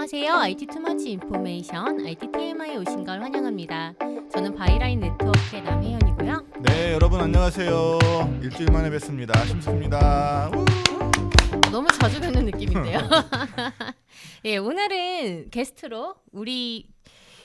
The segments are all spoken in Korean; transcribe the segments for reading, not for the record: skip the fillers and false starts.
안녕하세요. IT 투머치 인포메이션 IT TMI에 오신 걸 환영합니다. 저는 바이라인 네트워크의 남혜연이고요. 네, 여러분 안녕하세요. 일주일 만에 뵙습니다. 심수입니다. 너무 자주 뵙는 느낌인데요. 예, 오늘은 게스트로 우리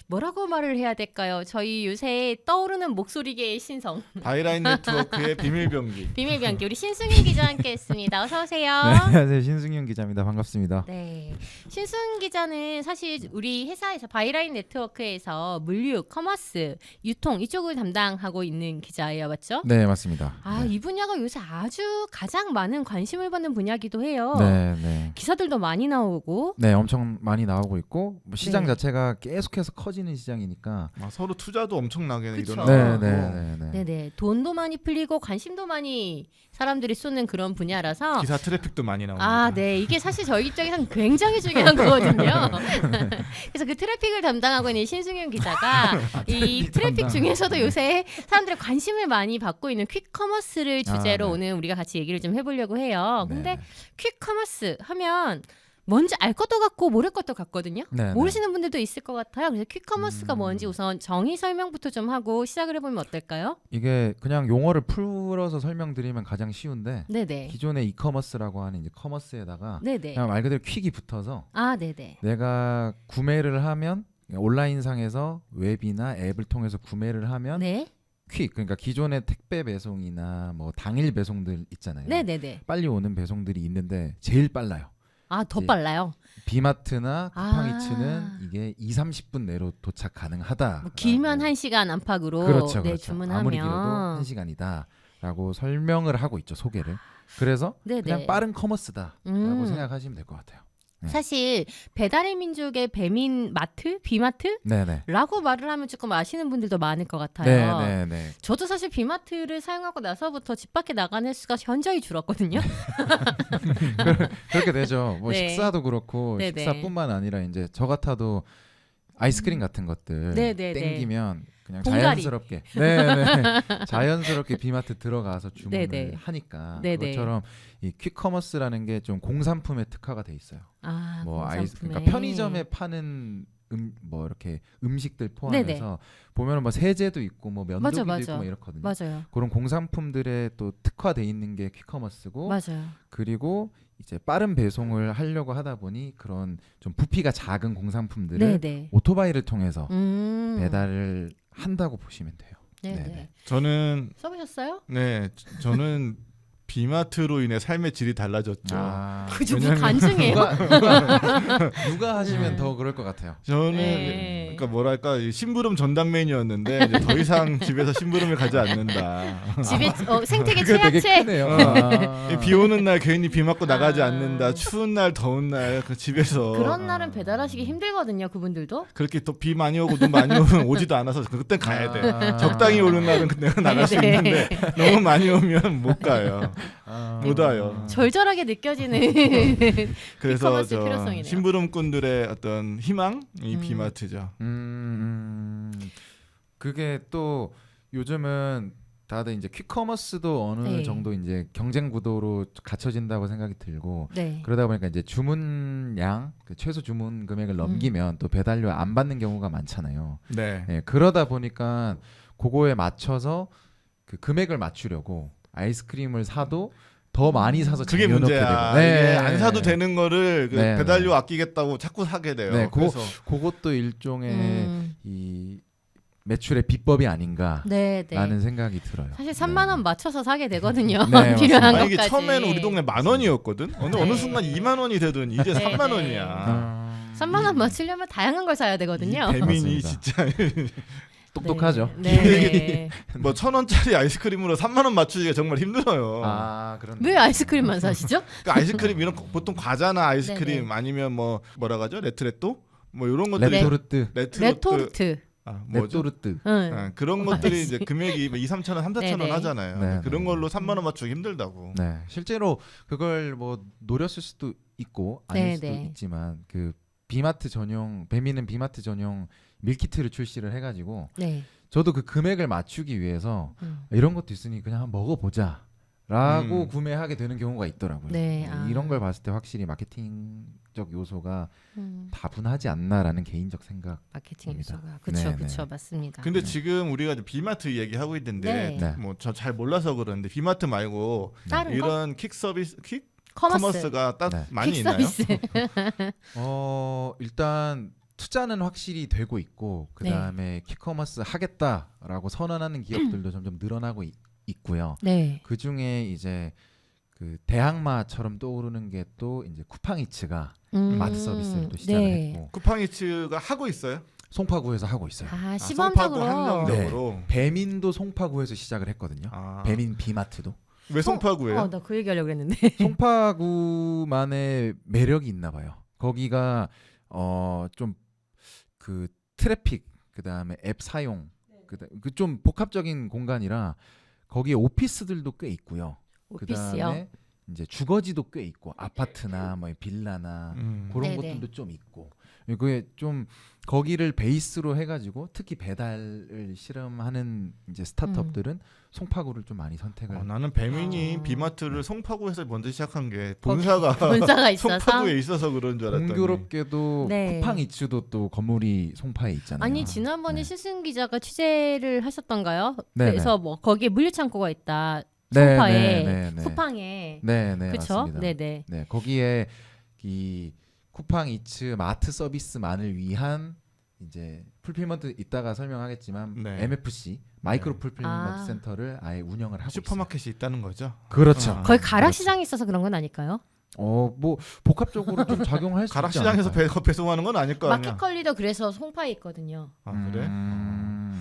뭐라고 말을 해야 될까요? 저희 요새 떠오르는 목소리계의 신성 바이라인 네트워크의 비밀병기. 비밀병기 우리 신승윤 기자와 함께했습니다. 어서 오세요. 네, 안녕하세요. 신승윤 기자입니다. 반갑습니다. 네, 신승 기자는 사실 우리 회사에서 바이라인 네트워크에서 물류, 커머스, 유통 이쪽을 담당하고 있는 기자예요, 맞죠? 네, 맞습니다. 아, 네. 이 분야가 요새 아주 가장 많은 관심을 받는 분야기도 해요. 네, 네. 기사들도 많이 나오고. 네, 엄청 많이 나오고 있고 뭐 시장 네. 자체가 계속해서 커지는 시장이니까. 서로 투자도 엄청나게 그쵸. 일어나고. 네네, 돈도 많이 풀리고 관심도 많이 사람들이 쏟는 그런 분야라서. 기사 트래픽도 많이 나옵니다. 아, 네, 이게 사실 저희 입장에서는 굉장히 중요한 거거든요. 그래서 그 트래픽을 담당하고 있는 신승윤 기자가 이 트래픽 중에서도 요새 사람들의 관심을 많이 받고 있는 퀵커머스를 주제로 네. 오늘 우리가 같이 얘기를 좀 해보려고 해요. 네. 근데 퀵커머스 하면 뭔지 알 것도 같고 모를 것도 같거든요. 네, 모르시는 분들도 있을 것 같아요. 그래서 퀵커머스가 뭔지 우선 정의 설명부터 좀 하고 시작을 해보면 어떨까요? 이게 그냥 용어를 풀어서 설명드리면 가장 쉬운데 네네. 기존의 이커머스라고 하는 이제 커머스에다가 네네. 그냥 말 그대로 퀵이 붙어서 아, 네네. 내가 구매를 하면 온라인상에서 웹이나 앱을 통해서 구매를 하면 네. 퀵, 그러니까 기존의 택배 배송이나 뭐 당일 배송들 있잖아요. 네네네. 빨리 오는 배송들이 있는데 제일 빨라요. 아, 더 예. 빨라요. 비마트나 쿠팡이츠는 아. 이게 2-30분 내로 도착 가능하다. 뭐 길면 1시간 안팎으로 그렇죠, 네, 그렇죠. 주문하면 아무리 길어도 1시간이다라고 설명을 하고 있죠, 소개를. 그래서 네네. 그냥 빠른 커머스다라고 음. 생각하시면 될 것 같아요. 네. 사실 배달의 민족의 배민 마트, 비마트? 네네. 라고 말을 하면 조금 아시는 분들도 많을 것 같아요. 네네네. 저도 사실 비마트를 사용하고 나서부터 집 밖에 나가는 수가 현저히 줄었거든요. 그렇게 되죠. 뭐 네. 식사도 그렇고 네네. 식사뿐만 아니라 이제 저 같아도 아이스크림 같은 것들 네네네. 땡기면 그냥 봉다리. 자연스럽게 네네 자연스럽게 비마트 들어가서 주문을 네네. 하니까 네네. 그것처럼 이 퀵커머스라는 게 좀 공산품에 특화가 돼 있어요. 아, 뭐 공산품에. 그러니까 편의점에 파는 뭐 이렇게 음식들 포함해서 보면은 뭐 세제도 있고 뭐 면도기도 맞아. 있고 뭐 이렇거든요. 맞아요. 그런 공산품들에 또 특화돼 있는 게 퀵커머스고 맞아요. 그리고 이제 빠른 배송을 하려고 하다 보니 그런 좀 부피가 작은 공산품들을 네네. 오토바이를 통해서 배달을 배달을 한다고 보시면 돼요. 네네. 네네. 저는 써보셨어요? 저는 비마트로 인해 삶의 질이 달라졌죠. 그좀 왜냐면 간증해요. 누가 하시면 네. 더 그럴 것 같아요. 저는 네. 그러니까 뭐랄까 이 심부름 전담맨이었는데 이제 더 이상 집에서 심부름을 가지 않는다. 집에 생태계 그게 되게 최약체. 크네요. 이 비 오는 날 괜히 비 맞고 나가지 아. 않는다. 추운 날 더운 날 그 집에서 그런 날은 배달하시기 힘들거든요, 그분들도. 그렇게 또 비 많이 오고 눈 많이 오면 오지도 않아서 그때 가야 돼. 아. 적당히 오는 날은 내가 나갈 수 네. 있는데 너무 많이 오면 못 가요. 아. 못 와요. 절절하게 느껴지는 그래서 퀵커머스 저 필요성이네요. 심부름꾼들의 어떤 희망이 비마트죠. 그게 또 요즘은 다들 이제 퀵커머스도 어느 네. 정도 이제 경쟁 구도로 갖춰진다고 생각이 들고 네. 그러다 보니까 이제 주문량 그 최소 주문 금액을 넘기면 또 배달료 안 받는 경우가 많잖아요. 네. 예, 그러다 보니까 그거에 맞춰서 그 금액을 맞추려고 아이스크림을 사도 더 많이 사서 그게 쟁여놓게 문제야. 되고. 이게 안 사도 되는 거를 그 네, 배달료 아끼겠다고 자꾸 사게 돼요. 네, 그래서 그것도 일종의 음, 이 매출의 비법이 아닌가라는 네, 네. 생각이 들어요. 사실 3만 원 맞춰서 사게 되거든요. 네, 필요한 아니, 것까지. 이게 처음에는 우리 동네 10,000원이었거든. 어느 순간 2만 원이 되더니 이제 네, 3만 네. 원이야. 3만 원 맞추려면 다양한 걸 사야 이 되거든요. 배민이 맞습니다. 진짜 똑똑하죠. 네. 네. 뭐 1,000원짜리 아이스크림으로 3만 원 맞추기가 정말 힘들어요. 그런. 왜 아이스크림만 사시죠? 그러니까 아이스크림 이런 보통 과자나 아이스크림 네네. 아니면 뭐 뭐라 가죠? 레트레또? 뭐 이런 것들이 레토르트, 레토르트. 뭐죠? 레토르트. 응. 아, 그런 것들이 이제 금액이 2-3천 원, 3-4천 원 네네. 하잖아요. 네, 그런 네. 걸로 3만 원 맞추기 힘들다고. 네, 실제로 그걸 뭐 노렸을 수도 있고 아닐 네, 수도 네. 있지만 그 비마트 전용 배미는 비마트 전용 밀키트를 출시를 해가지고 네. 저도 그 금액을 맞추기 위해서 이런 것도 있으니 그냥 한번 먹어보자 라고 구매하게 되는 경우가 있더라고요. 네, 이런 걸 봤을 때 확실히 마케팅적 요소가 음, 다분하지 않나라는 개인적 생각. 마케팅 입니다. 요소가 그렇죠, 네, 그렇죠, 네. 맞습니다. 근데 지금 우리가 이제 비마트 얘기하고 있는데 네. 뭐 저 잘 몰라서 그러는데 비마트 말고 다른 거 이런 킥 서비스 킥 커머스, 커머스가 딱 네. 많이 퀵 있나요? 서비스. 일단 투자는 확실히 되고 있고 그 다음에 퀵커머스 하겠다라고 선언하는 기업들도 점점 늘어나고 있고요. 네. 그 중에 이제 그 대항마처럼 떠오르는 게 또 이제 쿠팡이츠가 마트 서비스를 또 시작을 네. 했고 쿠팡이츠가 하고 있어요? 송파구에서 하고 있어요. 아, 송파구 시범적으로. 한정적으로. 배민도 송파구에서 시작을 했거든요. 아. 배민 비마트도. 왜 송파구예요? 나 그 얘기하려고 했는데. 송파구만의 매력이 있나 봐요. 거기가 좀 그 트래픽 그다음에 앱 사용 그 좀 복합적인 공간이라 거기에 오피스들도 꽤 있고요. 오피스요. 그다음에 이제 주거지도 꽤 있고 아파트나 뭐 빌라나 그런 네네. 것들도 좀 있고 그게 좀 거기를 베이스로 해가지고 특히 배달을 실험하는 이제 스타트업들은 송파구를 좀 많이 선택을 나는 배민이 아. 비마트를 송파구에서 먼저 시작한 게 본사가 본사가 있어서. 송파구에 있어서 그런 줄 알았더니 공교롭게도 네. 쿠팡이츠도 또 건물이 송파에 있잖아요. 아니 지난번에 네. 신승 기자가 취재를 하셨던가요? 네네. 그래서 뭐 거기에 물류창고가 있다. 네, 송파에, 네, 네. 쿠팡에. 네네 그렇죠? 맞습니다. 네네. 네 거기에 이 쿠팡이츠 마트 서비스만을 위한 이제 풀필먼트 이따가 설명하겠지만 네. MFC 마이크로 네. 풀필먼트 아. 센터를 아예 운영을 하고 슈퍼마켓이 있다는 거죠? 있어요. 그렇죠. 아. 거기 가락시장이 있어서 그런 건 아닐까요? 뭐 복합적으로 좀 작용할 수 있지 가락시장에서 않을까요? 배송하는 건 아닐 거 아니야? 마켓컬리도 그래서 송파에 있거든요. 아 그래?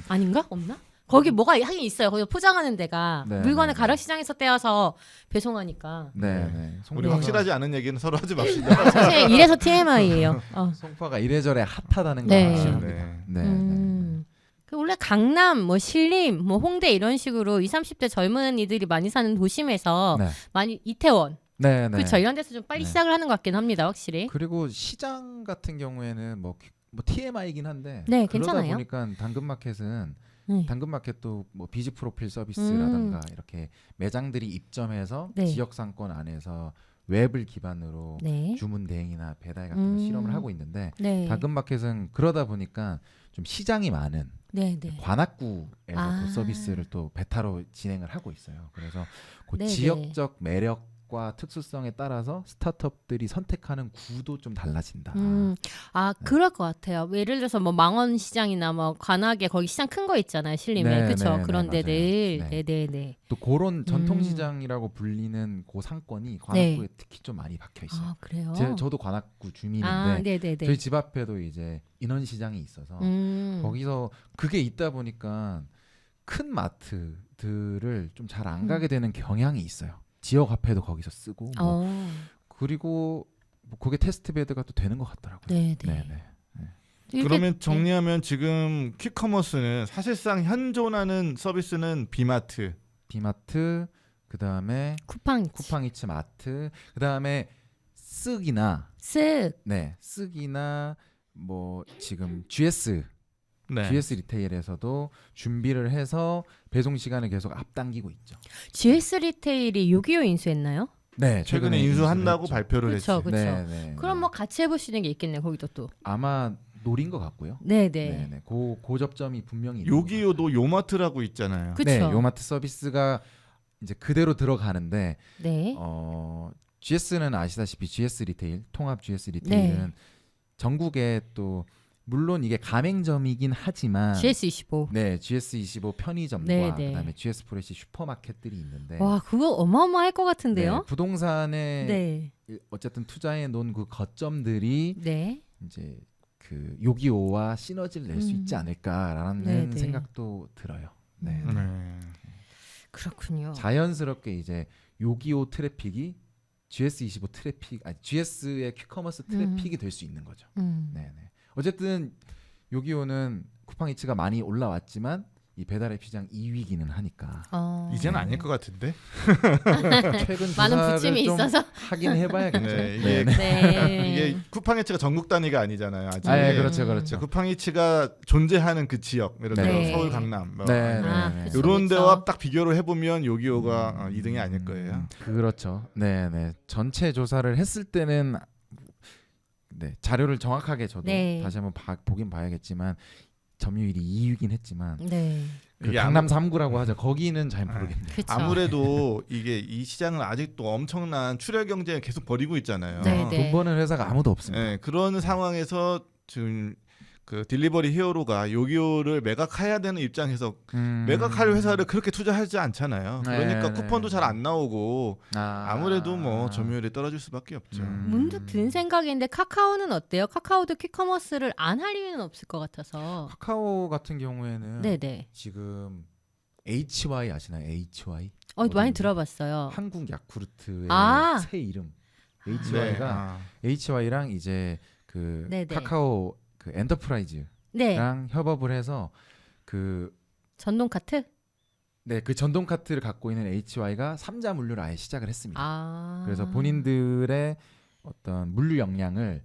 아닌가? 없나? 거기 뭐가 하긴 있어요. 거기 포장하는 데가 네, 물건을 네, 가락시장에서 떼어서 배송하니까. 네네. 우리 네. 확실하지 않은 얘기는 서로 하지 맙시다. 사실 이래서 TMI예요. 송파가 이래저래 핫하다는 네. 걸 아시는 네. 네. 그 원래 강남, 뭐 신림, 뭐 홍대 이런 식으로 20, 30대 젊은이들이 많이 사는 도심에서 네. 많이 이태원, 네. 그렇죠. 이런 데서 좀 빨리 네. 시작을 하는 것 같긴 합니다, 확실히. 그리고 시장 같은 경우에는 뭐 TMI이긴 한데 네, 그러다 괜찮아요. 보니까 당근마켓은 네. 당근마켓도 뭐 비즈 프로필 서비스라든가 이렇게 매장들이 입점해서 네. 지역 상권 안에서 웹을 기반으로 네. 주문 대행이나 배달 같은 거 실험을 하고 있는데 네. 당근마켓은 그러다 보니까 좀 시장이 많은 네, 네. 관악구에서 아. 또 서비스를 또 베타로 진행을 하고 있어요. 그래서 그 네네. 지역적 매력과 특수성에 따라서 스타트업들이 선택하는 구도 좀 달라진다. 그럴 것 같아요. 예를 들어서 뭐 망원시장이나 뭐 관악에 거기 시장 큰 거 있잖아요, 신림에. 네, 그렇죠. 네, 그런 네, 데들. 맞아요. 네, 네, 네. 또 그런 전통시장이라고 불리는 그 상권이 관악구에 특히 좀 많이 박혀 있어요. 아, 그래요? 저도 관악구 주민인데 아, 네, 네, 네. 저희 집 앞에도 이제 인원시장이 있어서 거기서 그게 있다 보니까 큰 마트들을 좀 잘 안 가게 되는 경향이 있어요. 지역 화폐도 거기서 쓰고 뭐. 그리고 뭐 그게 테스트 베드가 또 되는 것 같더라고요. 네, 네. 네네. 이렇게- 그러면 정리하면 지금 퀵커머스는 사실상 현존하는 서비스는 비마트, 비마트 그다음에 쿠팡, 쿠팡이츠 마트 그다음에 쓱이나 쓱이나 뭐 지금 GS 네. GS 리테일에서도 준비를 해서 배송 시간을 계속 앞당기고 있죠. GS 리테일이 6.25 인수했나요? 네, 최근에 인수를 인수한다고 했죠. 발표를 그쵸, 했지. 그쵸. 네, 네. 그럼 뭐 같이 해볼 수 있는 게 있겠네요. 거기도 또. 아마 노린 것 같고요. 네, 네, 네. 네. 고 접점이 분명히 있는 것 같아요. 요기요도 요마트라고 있잖아요. 그쵸. 네, 요마트 서비스가 이제 그대로 들어가는데 네. GS는 아시다시피 GS 리테일 통합 GS 리테일은 전국에 또 물론 이게 가맹점이긴 하지만 GS25. 네, GS25 편의점과 네, 네. 그다음에 GS 프레시 슈퍼마켓들이 있는데 와, 그거 어마어마할 것 네, 같은데요? 부동산에 네. 어쨌든 투자해 놓은 그 거점들이 네. 이제 그 요기요와 시너지를 낼 수 있지 않을까라는 네, 네. 생각도 들어요. 네. 네. 그렇군요. 자연스럽게 이제 요기요 트래픽이 GS25 트래픽, GS의 퀵커머스 트래픽이 될 수 있는 거죠. 네네. 어쨌든 요기요는 쿠팡이츠가 많이 올라왔지만 이 배달앱 시장 2위기는 하니까 이제는 아닐 것 같은데. 최근 많은 조사를 부침이 좀 있어서 하긴 해봐야겠죠. 네, 네, 이게 네. 이게 쿠팡이츠가 전국 단위가 아니잖아요. 아직. 아, 그렇죠, 그렇죠. 쿠팡이츠가 존재하는 그 지역, 예를 들어 네. 서울, 강남, 뭐 네, 네, 아, 네. 그쵸, 이런 그쵸. 데와 딱 비교를 해보면 요기요가 2등이 아닐 거예요. 그렇죠. 네, 네. 전체 조사를 했을 때는 네, 자료를 정확하게 저도 네. 다시 한번 보긴 봐야겠지만 점유율이 2위긴 했지만 네. 그 이게 강남 3구라고 하죠. 거기는 잘 모르겠네요. 그쵸. 아무래도 이게 이 시장은 아직도 엄청난 출혈 경쟁을 계속 벌이고 있잖아요. 네, 네. 돈 버는 회사가 아무도 없습니다. 네, 그런 상황에서 지금 그 딜리버리 히어로가 요기요를 매각해야 되는 입장에서 매각할 회사를 그렇게 투자하지 않잖아요. 그러니까 네, 쿠폰도 네. 잘 안 나오고 아무래도 뭐 점유율이 떨어질 수밖에 없죠. 문득 든 생각인데 카카오는 어때요? 카카오도 퀵커머스를 안 할 이유는 없을 것 같아서. 카카오 같은 경우에는 네네. 지금 HY 아시나요? HY? 많이 어딘지? 들어봤어요. 한국 야쿠르트의 아. 새 이름. 네. HY가 HY랑 이제 그 네네. 카카오 그 엔터프라이즈랑 네. 협업을 해서 그 전동 카트? 네, 그 전동 카트를 갖고 있는 HY가 3자 물류를 아예 시작을 했습니다. 아. 그래서 본인들의 어떤 물류 역량을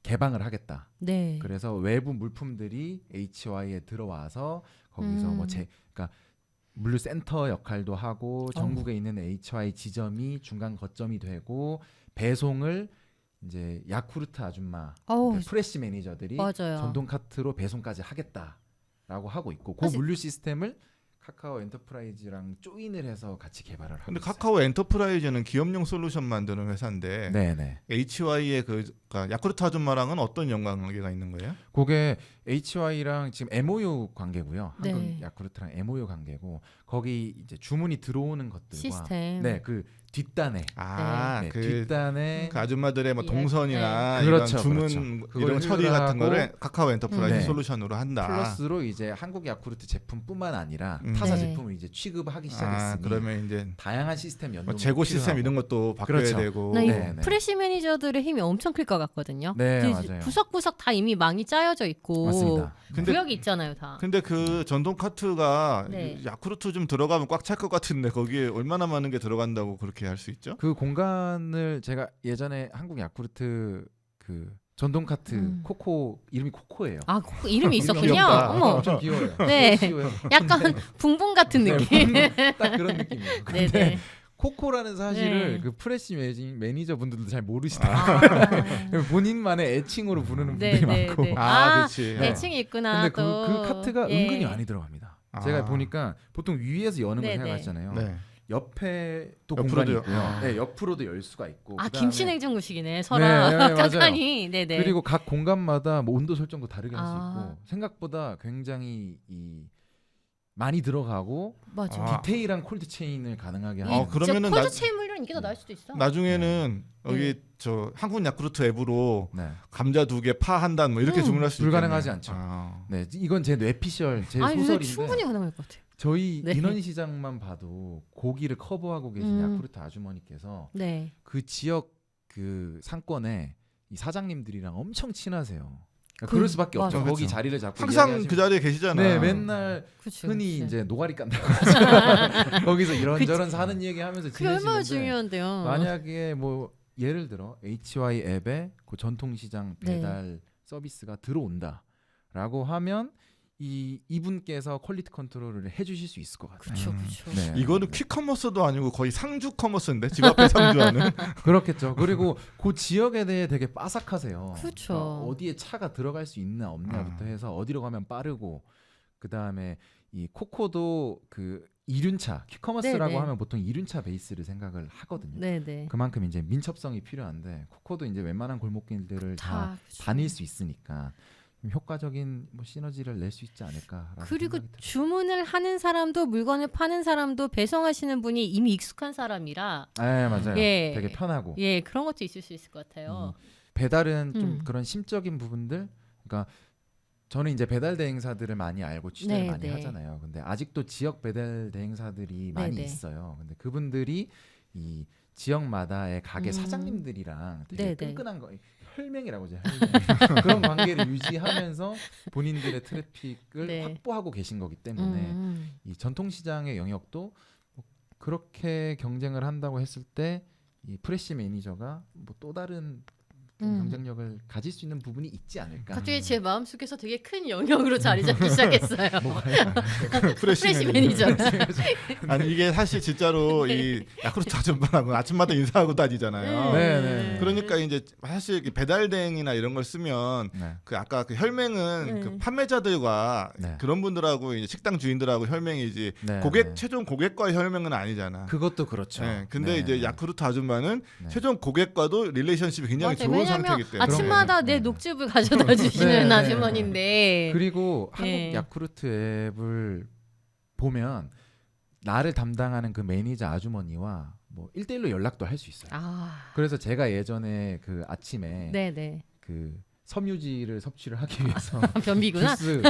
개방을 하겠다. 네. 그래서 외부 물품들이 HY에 들어와서 거기서 그러니까 물류 센터 역할도 하고 전국에 있는 HY 지점이 중간 거점이 되고 배송을 이제 야쿠르트 아줌마, 그러니까 프레시 매니저들이 맞아요. 전동 카트로 배송까지 하겠다라고 하고 있고 그 사실- 물류 시스템을 카카오 엔터프라이즈랑 조인을 해서 같이 개발을 하고 근데 있어요. 카카오 엔터프라이즈는 기업용 솔루션 만드는 회사인데 네네. HY의 그러니까 야쿠르트 아줌마랑은 어떤 연관관계가 있는 거예요? 그게 HY랑 지금 MOU 관계고요. 네. 한국 야쿠르트랑 MOU 관계고 거기 이제 주문이 들어오는 것들과 시스템. 네, 그 뒷단에 네, 그 뒷단에 그 아줌마들의 뭐 예. 동선이나 네. 이런 그렇죠, 주문 그렇죠. 그걸 이런 처리 같은 해결하고 거를 카카오 엔터프라이즈 네. 솔루션으로 한다. 플러스로 이제 한국 야쿠르트 제품뿐만 아니라 음. 타사 네. 제품을 이제 취급하기 시작했으니 그러면 이제 다양한 시스템 연동 뭐 재고 시스템 이런 것도 바뀌어야 그렇죠. 되고. 나 이 네, 네. 프레시 매니저들의 힘이 엄청 클 것 같거든요. 네, 이제 맞아요. 구석구석 다 이미 망이 짜여져 있고 맞습니다. 근데- 구역이 있잖아요, 다. 근데 그 전동 카트가 네. 야쿠르트 좀 들어가면 꽉 찰 것 같은데 거기에 얼마나 많은 게 들어간다고 그렇게 할 수 있죠? 그 공간을 제가 예전에 한국 야쿠르트 그 전동 카트 코코 이름이 코코예요. 아, 이름이 있었군요. 귀엽다. 어머, 엄청 귀여워요. 네. 귀여워요. 약간 붕붕 같은 느낌. 딱 그런 느낌이에요. 근데 네네. 코코라는 사실을 네. 그 프레시 매니저 분들도 잘 모르시더라고요. 아, 본인만의 애칭으로 부르는 네, 분들이 네, 많고. 네. 그렇지. 네. 애칭이 있구나. 근데 또. 그 카트가 예. 은근히 많이 들어갑니다. 아. 제가 보니까 보통 위에서 여는 걸 네, 생각하잖아요. 네. 옆에 또 옆으로도요? 공간이 있고요. 아. 네, 옆으로도 열 수가 있고. 아, 그다음에 김치냉장고식이네. 서랍. 네, 네, 맞아요. 칸칸이. 네네. 그리고 각 공간마다 뭐 온도 설정도 다르게 할 수 아. 있고 생각보다 굉장히 많이 들어가고 맞아. 아. 디테일한 콜드 체인을 가능하게 하는. 그러면은 콜드 나- 체인 물류는 이게 더 나을 수도 있어. 나중에는 네. 여기 저 한국 야쿠르트 앱으로 네. 감자 2개, 파 한 단 뭐 이렇게 주문할 수 불가능하지 있겠네요. 않죠. 아. 네, 이건 제 뇌피셜 제 아니, 근데 소설인데 충분히 가능할 것 같아요. 저희 네. 인원 시장만 봐도 고기를 커버하고 계신 음. 야쿠르트 아주머니께서 네. 그 지역 그 상권에 이 사장님들이랑 엄청 친하세요. 그- 그럴 수밖에 없죠. 맞아. 거기 그렇죠. 자리를 잡고 항상 이야기하시면- 그 자리에 계시잖아요. 네, 맨날 그치, 흔히 그치. 이제 노가리 깐다고 하죠. 거기서 이런저런 사는 얘기하면서 그게 얼마나 지내시는데 중요한데요. 만약에 뭐 예를 들어 HY 앱에 그 전통시장 네. 배달 서비스가 들어온다라고 하면 이분께서 퀄리티 컨트롤을 해주실 수 있을 것 같아요. 그쵸, 그쵸. 네. 이거는 퀵커머스도 아니고 거의 상주 커머스인데 집 앞에 상주하는. 그렇겠죠. 그리고 그 지역에 대해 되게 빠삭하세요. 그렇죠. 그러니까 어디에 차가 들어갈 수 있나 없냐부터 해서 어디로 가면 빠르고 그 다음에 이 코코도 그 이륜차 퀵커머스라고 네네. 하면 보통 이륜차 베이스를 생각을 하거든요. 네네. 그만큼 이제 민첩성이 필요한데 코코도 이제 웬만한 골목길들을 다 그쵸. 다닐 수 있으니까 좀 효과적인 뭐 시너지를 낼 수 있지 않을까라는 그리고 생각이 들어요. 주문을 하는 사람도 물건을 파는 사람도 배송하시는 분이 이미 익숙한 사람이라 네, 맞아요. 예. 되게 편하고 예, 그런 것도 있을 수 있을 것 같아요. 배달은 좀 음. 그런 심적인 부분들 그러니까 저는 이제 배달 대행사들을 많이 알고 취재를 네, 많이 네. 하잖아요. 근데 아직도 지역 배달 대행사들이 많이 네, 네. 있어요. 근데 그분들이 이 지역마다의 가게 사장님들이랑 되게 네네. 끈끈한 거 혈맹이라고 하죠. 혈맹. 그런 관계를 유지하면서 본인들의 트래픽을 네. 확보하고 계신 거기 때문에 이 전통시장의 영역도 뭐 그렇게 경쟁을 한다고 했을 때 이 프레시 매니저가 뭐 또 다른 좀 경쟁력을 가질 수 있는 부분이 있지 않을까. 갑자기 제 마음속에서 되게 큰 영역으로 자리 잡기 시작했어요. 프레시 매니저. 매니저. 아니 이게 사실 진짜로 네. 이 야쿠르트 아줌마하고 아침마다 인사하고 다니잖아요. 네. 그러니까 이제 사실 이렇게 배달댕이나 이런 걸 쓰면 네. 그 아까 그 혈맹은 그 판매자들과 네. 그런 분들하고 이제 식당 주인들하고 혈맹이지 네. 고객 최종 고객과의 혈맹은 아니잖아. 그것도 그렇죠. 네, 근데 네. 이제 야쿠르트 아줌마는 네. 최종 고객과도 릴레이션십이 굉장히 맞아요. 좋은 왜냐면 상태이기 때문에 아침마다 내 네. 녹즙을 가져다 주시는 네. 아주머니인데. 그리고 네. 한국 야쿠르트 앱을 보면 나를 담당하는 그 매니저 아주머니와 뭐 1대1로 연락도 할 수 있어요. 그래서 제가 예전에 그 아침에 네네. 그 섬유질을 섭취를 하기 위해서 변비구나. 주스를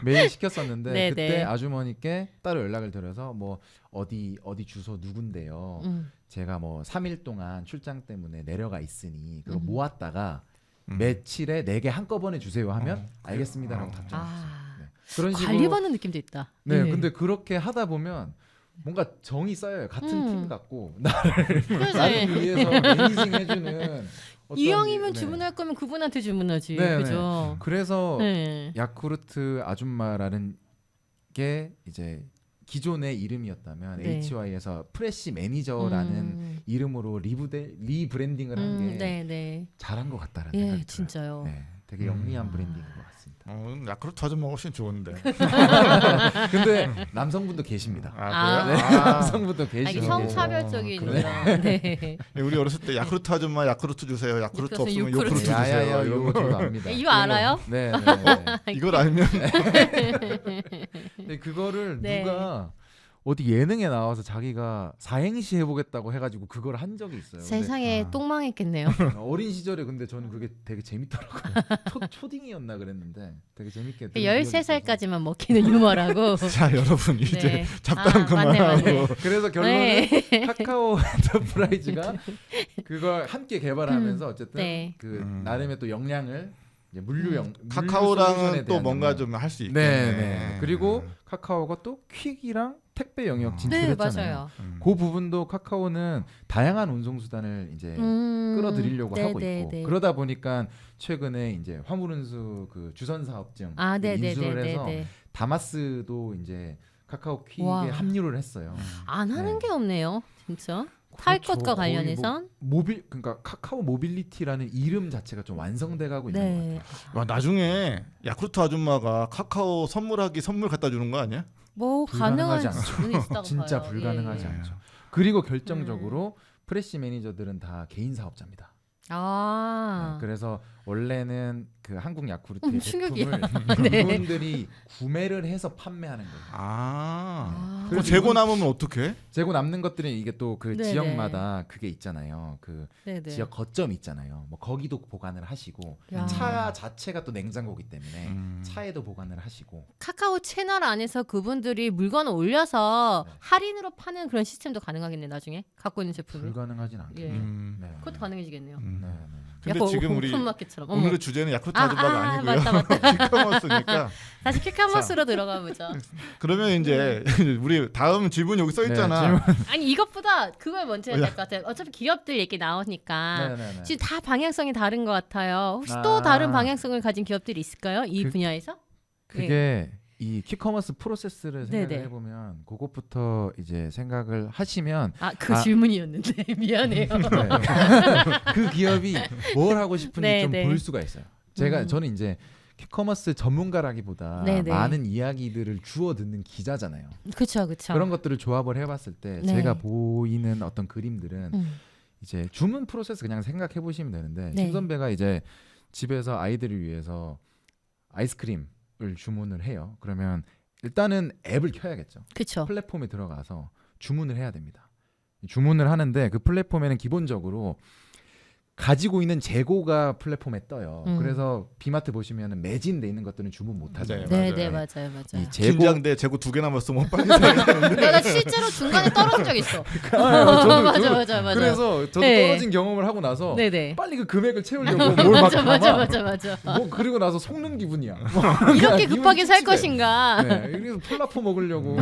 매일 시켰었는데 네네. 그때 아주머니께 따로 연락을 드려서 뭐 어디 주소 누군데요. 제가 뭐 3일 동안 출장 때문에 내려가 있으니 그거 모았다가 며칠에 4개 한꺼번에 주세요 하면 알겠습니다라고 답장했어요. 네. 그런 식으로 관리받는 느낌도 있다. 네, 근데 그렇게 하다 보면 뭔가 정이 쌓여요. 같은 팀 같고 나를 위해서 매니징 해주는 어떤- 이왕이면 네. 주문할 거면 그분한테 주문하지. 네, 그죠? 그래서 네. 야쿠르트 아줌마라는 게 이제 기존의 이름이었다면 네. HY에서 프레시 매니저라는 이름으로 리브랜딩을 한 게 네네. 잘한 것 같다라는 예, 생각이 들어요. 진짜요. 네, 되게 영리한 브랜딩인 것 같습니다. 야쿠르트 아줌마가 훨씬 좋은데. 근데 남성분도 계십니다. 아, 네, 그래요? 아, 남성분도 이게 계시고 성차별적인 그래. 그런. 네. 우리 어렸을 때 야쿠르트 아줌마 야쿠르트 주세요. 야쿠르트 야쿠르트, 없으면 요구르트. 요구르트 주세요. 야야야 이런 이거 거. 저도 압니다. 이거 알아요? 네. 이걸 알면 근데 그거를 네. 누가 어디 예능에 나와서 자기가 사행시 해보겠다고 해가지고 그걸 한 적이 있어요. 근데 세상에 똥망했겠네요. 어린 시절에 근데 저는 그게 되게 재밌더라고요. 초딩이었나 그랬는데 되게 재밌게. 들은 기억이 13살까지만 먹히는 유머라고. 자 여러분 이제 네. 잡담 맞네, 맞네. 그만하고 있어서. 그래서 결론은 네. 카카오 엔터프라이즈가 그걸 함께 개발하면서 어쨌든 네. 그 나름의 또 역량을 이제 물류 솔루션에 카카오랑은 또 대한 뭔가 역량. 좀 할 수 있겠네. 네. 그리고 카카오가 또 퀵이랑 택배 영역 네, 진출했잖아요. 맞아요. 그 부분도 카카오는 다양한 운송 수단을 이제 끌어들이려고 하고 있고 그러다 보니까 최근에 이제 화물운수 그 주선 사업증 인수를 해서 다마스도 이제 카카오 퀵에 와. 합류를 했어요. 안 하는 네. 게 없네요. 진짜. 탈 그렇죠. 것과 거의 관련해선. 그러니까 카카오 모빌리티라는 이름 자체가 좀 완성돼 가고 있는 것 네. 같아요. 와, 나중에 야쿠르트 아줌마가 카카오 선물 갖다 주는 거 아니야? 뭐 불가능하지 가능한 않죠. 수는 있다고 진짜 봐요. 불가능하지 예. 않죠. 그리고 결정적으로 프레시 매니저들은 다 개인 사업자입니다. 아. 네, 그래서 원래는 그 한국 야쿠르트의 충격이야. 제품을 네. 그분들이 구매를 해서 판매하는 거예요. 그럼 그래서 재고 이분- 남으면 어떡해? 재고 남는 것들은 이게 또 그 네네. 지역마다 그게 있잖아요. 그 네네. 지역 거점 있잖아요. 뭐 거기도 보관을 하시고 야. 차 자체가 또 냉장고기 때문에 차에도 보관을 하시고 카카오 채널 안에서 그분들이 물건을 올려서 네. 할인으로 파는 그런 시스템도 가능하겠네 나중에 갖고 있는 제품을. 불가능하진 않겠네요. 예. 네. 그것도 가능해지겠네요. 음. 네, 네. 근데 약간 지금 우리 오픈마켓처럼. 오늘의 주제는 야쿠르트 아, 아줌마가 아, 아니고요. 맞다. 퀵커머스니까. 다시 퀵카머스로 들어가 보죠. 그러면 이제 우리 다음 질문 여기 써 있잖아. 네, 아니 이것보다 그걸 먼저 해야 될 것 같아요. 어차피 기업들 얘기 네, 나오니까 네, 네. 지금 다 방향성이 다른 것 같아요. 혹시 아. 또 다른 방향성을 가진 기업들이 있을까요? 이 그- 분야에서? 그게 이 퀵커머스 프로세스를 생각을 네네. 해보면 그것부터 이제 생각을 하시면 그 질문이었는데 미안해요. 그 기업이 뭘 하고 싶은지 네, 좀 네. 볼 수가 있어요. 저는 이제 퀵커머스 전문가라기보다 네, 네. 많은 이야기들을 주워 듣는 기자잖아요. 그렇죠. 그런 것들을 조합을 해봤을 때 네. 제가 보이는 어떤 그림들은 음. 이제 주문 프로세스 그냥 생각해 보시면 되는데 네. 심 선배가 이제 집에서 아이들을 위해서 아이스크림을 주문을 해요. 그러면 일단은 앱을 켜야겠죠. 그렇죠. 플랫폼에 들어가서 주문을 해야 됩니다. 주문을 하는데 그 플랫폼에는 기본적으로 가지고 있는 재고가 플랫폼에 떠요. 음. 그래서 비마트 보시면은 매진돼 있는 것들은 주문 못 하잖아요. 네, 네, 맞아요. 네, 맞아요. 이 재고 긴장돼 재고 2개 남았으면 빨리 사야 되는데. 내가 실제로 중간에 떨어진 적 있어. 맞아. 그래서 저도 네. 떨어진 경험을 하고 나서 네네. 빨리 그 금액을 채우려고 뭘 막 맞아. 뭐 그리고 나서 속는 기분이야. 이렇게 급하게 살 기분이 것인가? 네, 그래서 폴라포 먹으려고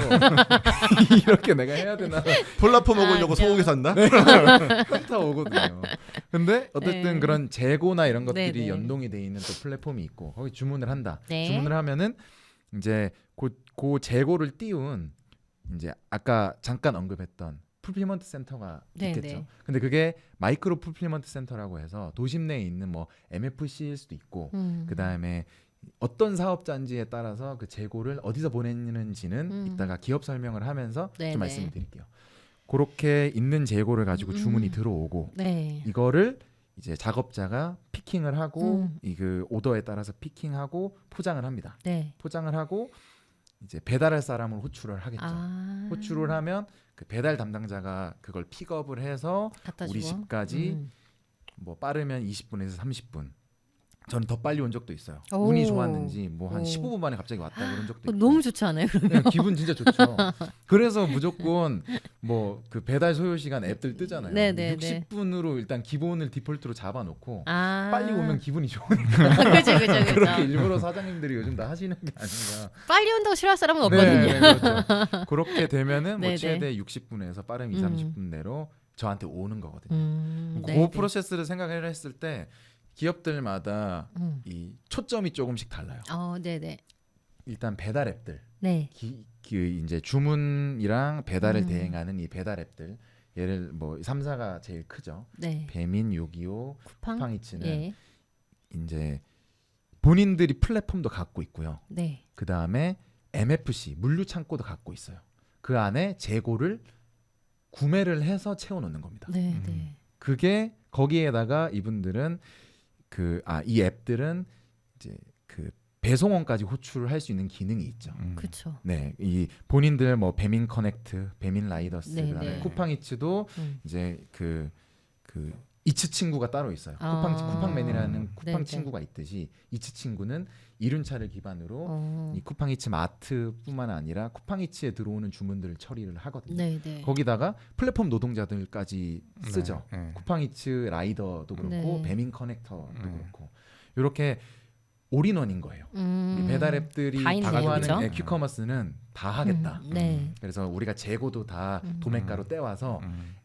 이렇게 내가 해야 되나 폴라포 먹으려고 아, 소고기 산다? 현타 오거든요. 근데 어쨌든 네. 그런 재고나 이런 것들이 네네. 연동이 돼 있는 또 플랫폼이 있고 거기 주문을 한다. 네. 주문을 하면은 이제 그 재고를 띄운 이제 아까 잠깐 언급했던 풀필먼트 센터가 네, 있겠죠. 네. 근데 그게 마이크로 풀필먼트 센터라고 해서 도심 내에 있는 뭐 MFC일 수도 있고 그다음에 어떤 사업자인지에 따라서 그 재고를 어디서 보내는지는 이따가 기업 설명을 하면서 네, 좀 네. 말씀을 드릴게요. 그렇게 있는 재고를 가지고 주문이 들어오고 네. 이거를 이제 작업자가 피킹을 하고 음. 이 그 오더에 따라서 피킹하고 포장을 합니다. 네. 포장을 하고 이제 배달할 사람을 호출을 하겠죠. 아. 호출을 하면 그 배달 담당자가 그걸 픽업을 해서 갖다 우리 주고. 집까지 뭐 빠르면 20분에서 30분. 저는 더 빨리 온 적도 있어요. 오. 운이 좋았는지 뭐 한 오. 15분 만에 갑자기 왔다 그런 적도 있고. 너무 좋지 않아요? 그러면? 그냥 기분 진짜 좋죠. 그래서 무조건 뭐 그 배달 소요 시간 앱들 뜨잖아요. 네, 네, 네. 60분으로 일단 기본을 디폴트로 잡아놓고 아. 빨리 오면 기분이 좋으니까 그죠. 그렇게 일부러 사장님들이 요즘 다 하시는 게 아닌가. 빨리 온다고 싫어할 사람은 없거든요. 네, 그렇죠. 그렇게 되면은 뭐 네, 네. 최대 60분에서 빠르면 2, 30분 내로 저한테 오는 거거든요. 그 네, 네. 프로세스를 생각을 했을 때 기업들마다 음. 이 초점이 조금씩 달라요. 네네. 일단 배달 앱들, 네. 이제 주문이랑 배달을 음. 대행하는 이 배달 앱들, 예를 뭐 3사가 제일 크죠. 네. 배민, 요기요, 쿠팡이츠는 예. 이제 본인들이 플랫폼도 갖고 있고요. 네. 그 다음에 MFC 물류 창고도 갖고 있어요. 그 안에 재고를 구매를 해서 채워놓는 겁니다. 네. 네. 그게 거기에다가 이분들은 이 앱들은 이제 그 배송원까지 호출을 할 수 있는 기능이 있죠. 그렇죠. 네, 이 본인들 뭐 배민 커넥트, 배민 라이더스, 네, 그다음에 네. 쿠팡이츠도 이제 그 이츠 친구가 따로 있어요. 쿠팡맨이라는 쿠팡 네, 네. 친구가 있듯이 이츠 친구는 이륜차를 기반으로 이 쿠팡이츠 마트뿐만 아니라 쿠팡이츠에 들어오는 주문들을 처리를 하거든요. 네. 네. 거기다가 플랫폼 노동자들까지 쓰죠. 네. 쿠팡이츠 라이더도 그렇고 네. 배민 커넥터도 그렇고 이렇게 올인원인 거예요. 이 배달 앱들이 다 있네요, 구하는 그죠? 퀵커머스는 다 하겠다. 네. 그래서 우리가 재고도 다 도매가로 떼와서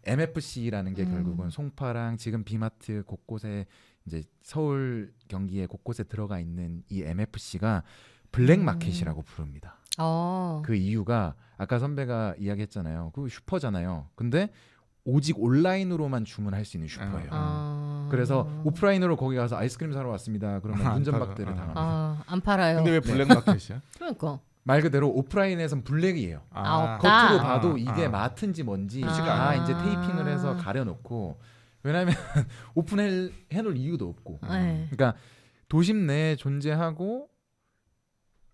MFC라는 게 결국은 송파랑 지금 비마트 곳곳에 이제 서울 경기에 곳곳에 들어가 있는 이 MFC가 블랙마켓이라고 부릅니다. 그 이유가 아까 선배가 이야기했잖아요. 그 슈퍼잖아요. 근데 오직 온라인으로만 주문할 수 있는 슈퍼예요. 그래서 오프라인으로 거기 가서 아이스크림 사러 왔습니다. 그러면 안 운전박대를 팔아. 당합니다. 안 팔아요. 근데 왜 블랙마켓이야? 그러니까. 말 그대로 오프라인에선 블랙이에요. 없다. 겉으로 봐도 이게 마트인지 뭔지 표시가 다 안 이제 테이핑을 해서 가려놓고 왜냐하면 오픈해놓을 이유도 없고 네. 그러니까 도심 내에 존재하고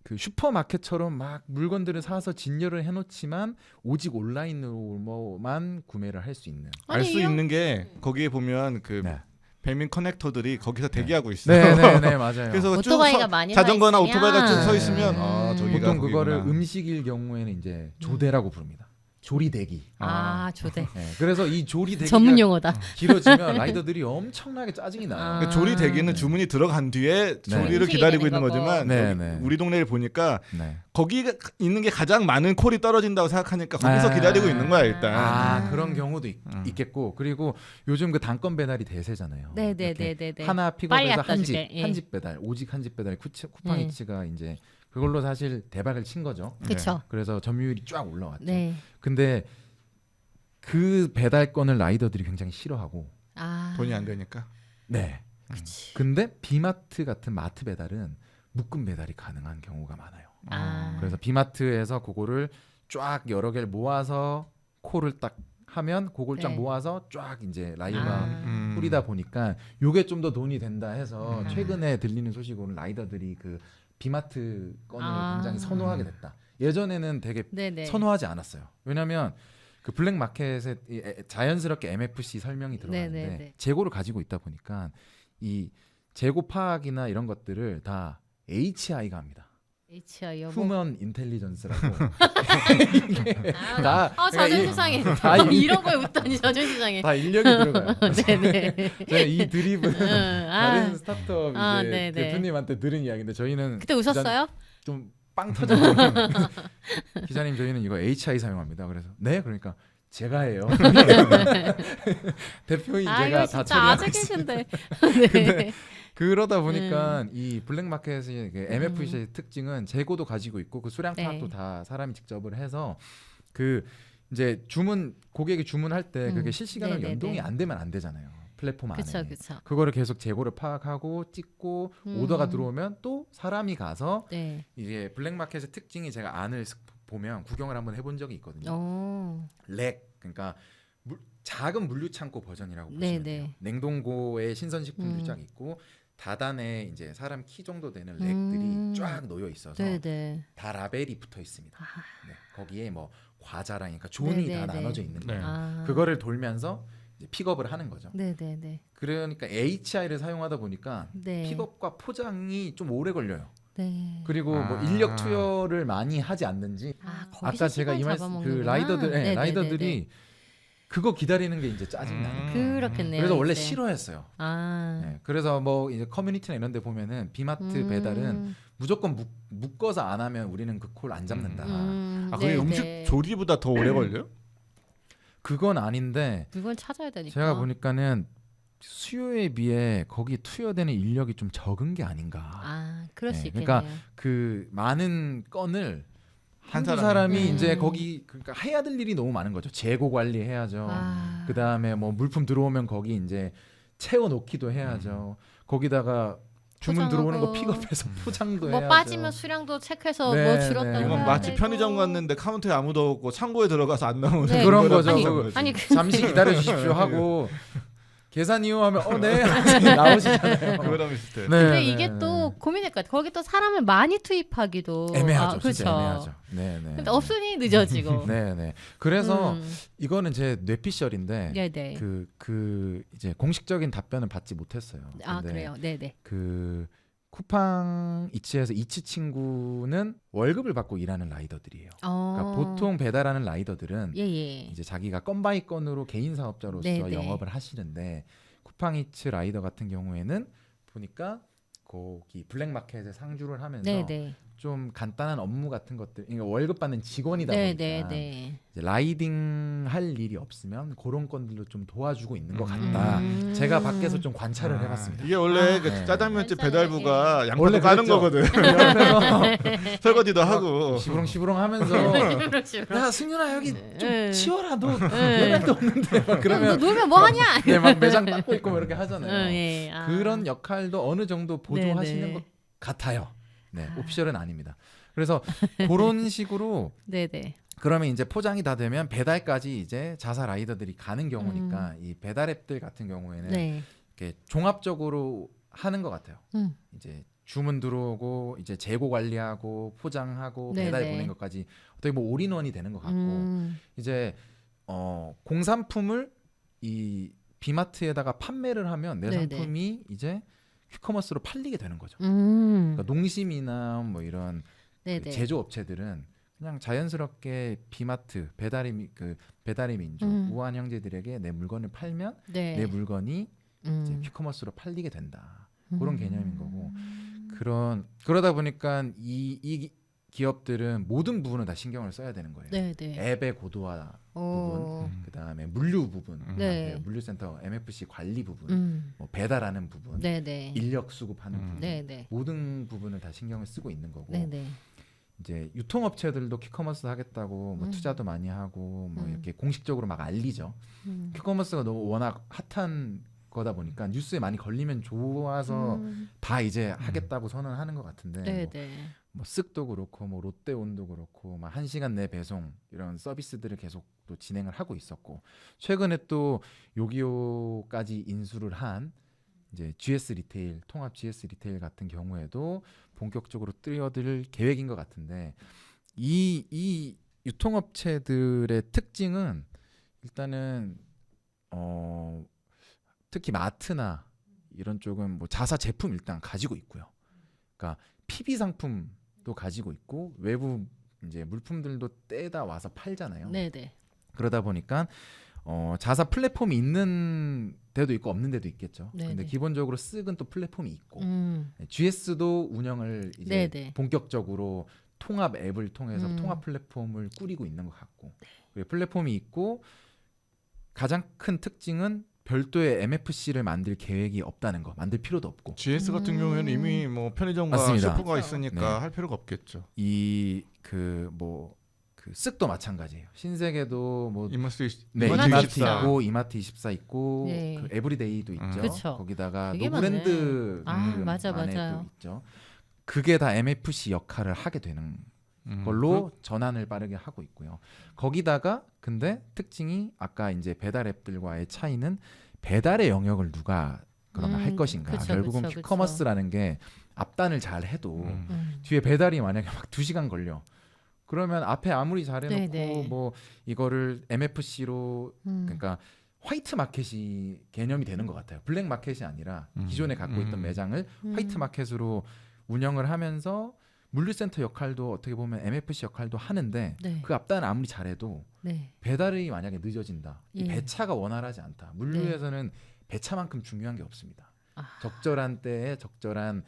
그 슈퍼마켓처럼 막 물건들을 사서 진열을 해놓지만 오직 온라인으로만 구매를 할 수 있는 알 수 있는 게 거기에 보면 그 네. 배민 커넥터들이 거기서 대기하고 있어요. 네, 맞아요. 그래서 쭉 오토바이가 많이 서 자전거나 있으면. 오토바이가 쭉 서 네. 있으면 저기가 보통 그거를 거기구나. 음식일 경우에는 이제 조대라고 부릅니다. 조리대기. 조대. 네, 그래서 이 조리대기가 전문 용어다. 길어지면 라이더들이 엄청나게 짜증이 나요. 그 조리 대기는 주문이 들어간 뒤에 조리를 음식이 기다리고 되는 있는 거고. 거지만 네, 여기 네. 우리 동네를 보니까 네. 거기 있는 게 가장 많은 콜이 떨어진다고 생각하니까 거기서 기다리고 있는 거야 일단. 그런 경우도 있겠고 그리고 요즘 그 단건 배달이 대세잖아요. 이렇게 네네네네. 하나 빨리 픽업해서 갖다 한 집, 주게. 예. 한 집 배달, 오직 한 집 배달 쿠팡이츠가 이제 그걸로 사실 대박을 친 거죠. 그렇죠. 그래서 점유율이 쫙 올라왔죠. 네. 근데 그 배달권을 라이더들이 굉장히 싫어하고 돈이 안 되니까. 네. 그치. 근데 비마트 같은 마트 배달은 묶음 배달이 가능한 경우가 많아요. 그래서 비마트에서 그거를 쫙 여러 개를 모아서 콜을 딱 하면 그걸 쫙 네. 모아서 쫙 이제 라이더가 음. 뿌리다 보니까 요게 좀 더 돈이 된다 해서 최근에 들리는 소식으로는 라이더들이 그 비마트 건을 굉장히 선호하게 됐다. 예전에는 되게 네네. 선호하지 않았어요. 왜냐하면 그 블랙 마켓에 자연스럽게 MFC 설명이 들어가는데 네네네. 재고를 가지고 있다 보니까 이 재고 파악이나 이런 것들을 다 HI가 합니다. HI요. 휴먼 인텔리전스라고. 자존심 상해. 다 이런 거에 웃다니 자존심 상해. 다 인력이 들어가요. 네네. 제가 이 드립은 다른 아, 스타트업 이제 네네. 대표님한테 들은 이야기인데 저희는 그때 웃었어요? 좀 빵 터져. 기자님 저희는 이거 HI 사용합니다. 그래서 네 그러니까 제가 해요. 대표인 제가 이거 다 진짜 처리하고 아재 있어요. 개그인데. 근데 그러다 보니까 이 블랙마켓의 MFC의 특징은 재고도 가지고 있고 그 수량 파악도 네. 다 사람이 직접을 해서 그 이제 고객이 주문할 때 그게 실시간으로 네네네. 연동이 안 되면 안 되잖아요. 플랫폼 안에. 그쵸. 그거를 계속 재고를 파악하고 찍고 오더가 들어오면 또 사람이 가서 네. 이게 블랙마켓의 특징이 제가 안을 보면 구경을 한번 해본 적이 있거든요. 렉 그러니까 작은 물류 창고 버전이라고 보시면 돼요. 냉동고에 신선식품들이 쫙 있고 다단에 이제 사람 키 정도 되는 렉들이 쫙 놓여 있어서 네네. 다 라벨이 붙어 있습니다. 네, 거기에 뭐 과자랑 그러니까 존이 다 나눠져 있는 거예요. 네. 그거를 돌면서 이제 픽업을 하는 거죠. 네네네. 그러니까 HI를 사용하다 보니까 네. 픽업과 포장이 좀 오래 걸려요. 네. 그리고 뭐 인력 투여를 많이 하지 않는지 아까 제가 이 말씀 그 라이더들이 그거 기다리는 게 이제 짜증나요. 그렇겠네요. 그래서 원래 이제. 싫어했어요. 아. 네, 그래서 뭐 이제 커뮤니티나 이런 데 보면은 비마트 배달은 무조건 묶어서 안 하면 우리는 그 콜 안 잡는다. 그게 음식 조리보다 더 오래 걸려요? 그건 아닌데 물건 찾아야 되니까. 제가 보니까는 수요에 비해 거기 투여되는 인력이 좀 적은 게 아닌가. 그럴 수 네, 있겠네요. 그러니까 그 많은 건을 한 한두 사람이 이제 거기 그러니까 해야 될 일이 너무 많은 거죠. 재고 관리해야죠. 그 다음에 뭐 물품 들어오면 거기 이제 채워 놓기도 해야죠. 거기다가 주문 들어오는 거 픽업해서 포장도 뭐 해야죠. 빠지면 수량도 체크해서 네, 뭐 줄었다고 네. 이건 해야 마치 되고. 편의점 갔는데 카운터에 아무도 없고 창고에 들어가서 안 나오는 네. 그런 거죠. 아니 잠시 기다려 주십시오 하고 계산 이용하면 네 나오시잖아요. 그거랑 비슷해. 네, 근데 네, 이게 네. 또 고민일 것 같아요. 거기 또 사람을 많이 투입하기도 애매하죠. 그렇죠. 진짜 애매하죠. 네, 네. 근데 없으니 늦어지고. 네, 네. 그래서 이거는 제 뇌피셜인데 네네. 그 이제 공식적인 답변을 받지 못했어요. 근데 그래요. 네네. 그 쿠팡 이츠에서 이츠 친구는 월급을 받고 일하는 라이더들이에요. 그러니까 보통 배달하는 라이더들은 예예. 이제 자기가 건 바이 건으로 개인 사업자로서 네네. 영업을 하시는데 쿠팡 이츠 라이더 같은 경우에는 보니까 거기 블랙마켓에 상주를 하면서 네네. 좀 간단한 업무 같은 것들, 그러니까 월급 받는 직원이다 보니까 네네네. 이제 라이딩 할 일이 없으면 그런 건들로 좀 도와주고 있는 것 같다. 제가 밖에서 좀 관찰을 해봤습니다. 이게 원래 그 네. 짜장면집 네. 배달부가 원래 양파도 까는 그랬죠. 거거든. 옆에서 설거지도 하고. 시부렁시부렁 하면서 야 승윤아 여기 좀 치워라 너 연락도 없는데 막 너 그러면 놀면 뭐 하냐? 네, 막 매장 닦고 있고 뭐 이렇게 하잖아요. 예. 그런 역할도 어느 정도 보조하시는 네네. 것 같아요. 네, 오피셜은 아닙니다. 그래서 그런 식으로 네네. 그러면 이제 포장이 다 되면 배달까지 이제 자사 라이더들이 가는 경우니까 이 배달 앱들 같은 경우에는 네. 이렇게 종합적으로 하는 것 같아요. 이제 주문 들어오고 이제 재고 관리하고 포장하고 네네. 배달 보낸 것까지 어떻게 뭐 올인원이 되는 것 같고 이제 공산품을 이 비마트에다가 판매를 하면 내 네네. 상품이 이제 퀴커머스로 팔리게 되는 거죠. 음. 그러니까 농심이나 뭐 이런 네네. 제조업체들은 그냥 자연스럽게 비마트 배달의 민족 우한 형제들에게 내 물건을 팔면 네. 내 물건이 이제 음. 퀴커머스로 팔리게 된다. 그런 개념인 거고 그러다 보니까 이 기업들은 모든 부분을 다 신경을 써야 되는 거예요. 네네. 앱의 고도화 오. 부분, 그다음에 물류 부분, 네. 물류센터 MFC 관리 부분, 뭐 배달하는 부분, 네네. 인력 수급하는 부분, 네네. 모든 부분을 다 신경을 쓰고 있는 거고 네네. 이제 유통업체들도 퀴커머스 하겠다고 뭐 투자도 많이 하고 뭐 이렇게 공식적으로 막 알리죠. 퀴커머스가 너무 워낙 핫한 거다 보니까 뉴스에 많이 걸리면 좋아서 다 이제 하겠다고 선언하는 것 같은데 네네. 뭐 쓱도 그렇고 뭐 롯데온도 그렇고 막 1시간 내 배송 이런 서비스들을 계속 또 진행을 하고 있었고 최근에 또 요기요까지 인수를 한 이제 GS 리테일 통합 GS 리테일 같은 경우에도 본격적으로 뛰어들 계획인 것 같은데 이 유통업체들의 특징은 일단은 특히 마트나 이런 쪽은 뭐 자사 제품 일단 가지고 있고요. 그러니까 PB 상품도 가지고 있고 외부 이제 물품들도 떼다 와서 팔잖아요. 네네. 그러다 보니까 자사 플랫폼이 있는 데도 있고 없는 데도 있겠죠. 네네. 근데 기본적으로 쓱은 또 플랫폼이 있고 네, GS도 운영을 이제 네네. 본격적으로 통합 앱을 통해서 음. 통합 플랫폼을 꾸리고 있는 것 같고 그리고 플랫폼이 있고 가장 큰 특징은 별도의 MFC를 만들 계획이 없다는 거, 만들 필요도 없고 GS 같은 경우에는 이미 뭐 편의점과 맞습니다. 슈퍼가 그렇죠. 있으니까 네. 할 필요가 없겠죠. 이 그 쓱도 마찬가지예요. 신세계도 뭐 이마트 네, 이마트 이마트 24. 있고 이마트 24 있고 네. 그 에브리데이도 있죠. 그쵸. 거기다가 되게 노브랜드 많네. 그 맞아, 안에도 맞아요. 있죠. 그게 다 MFC 역할을 하게 되는 걸로 전환을 빠르게 하고 있고요. 거기다가 근데 특징이 아까 이제 배달 앱들과의 차이는 배달의 영역을 누가 그러면 할 것인가. 그쵸, 결국은 그쵸, 그쵸. 퀵커머스라는 게 앞단을 잘 해도 뒤에 배달이 만약에 막 2시간 걸려. 그러면 앞에 아무리 잘해놓고 네네. 뭐 이거를 MFC로 그러니까 화이트 마켓이 개념이 되는 것 같아요. 블랙 마켓이 아니라 기존에 갖고 있던 매장을 화이트 마켓으로 운영을 하면서 물류센터 역할도 어떻게 보면 MFC 역할도 하는데 네. 그 앞단을 아무리 잘해도 네. 배달이 만약에 늦어진다. 이 예. 배차가 원활하지 않다. 물류에서는 배차만큼 중요한 게 없습니다. 적절한 때에 적절한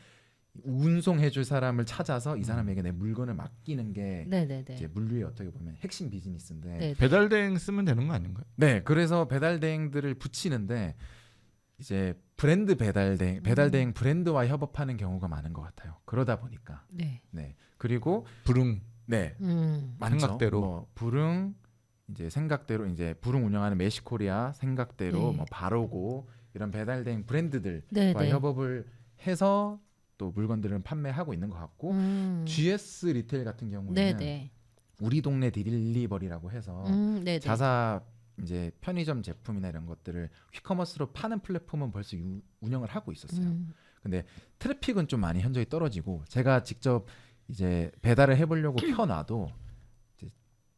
운송해줄 사람을 찾아서 이 사람에게 내 물건을 맡기는 게 네네네. 이제 물류의 어떻게 보면 핵심 비즈니스인데 네. 배달 대행 쓰면 되는 거 아닌가요? 네, 그래서 배달 대행들을 붙이는데 이제 브랜드 배달 대행 브랜드와 협업하는 경우가 많은 것 같아요. 그러다 보니까 네. 네 그리고 부릉 네 많죠. 생각대로. 뭐 부릉 이제 생각대로 이제 부릉 운영하는 메시코리아 생각대로 네. 뭐 바로고 이런 배달 대행 브랜드들과 네네. 협업을 해서 또 물건들을 판매하고 있는 것 같고 GS 리테일 같은 경우에는 네네. 우리 동네 딜리버리라고 해서 네네. 자사 이제 편의점 제품이나 이런 것들을 퀵커머스로 파는 플랫폼은 벌써 운영을 하고 있었어요. 근데 트래픽은 좀 많이 현저히 떨어지고 제가 직접 이제 배달을 해보려고 켜놔도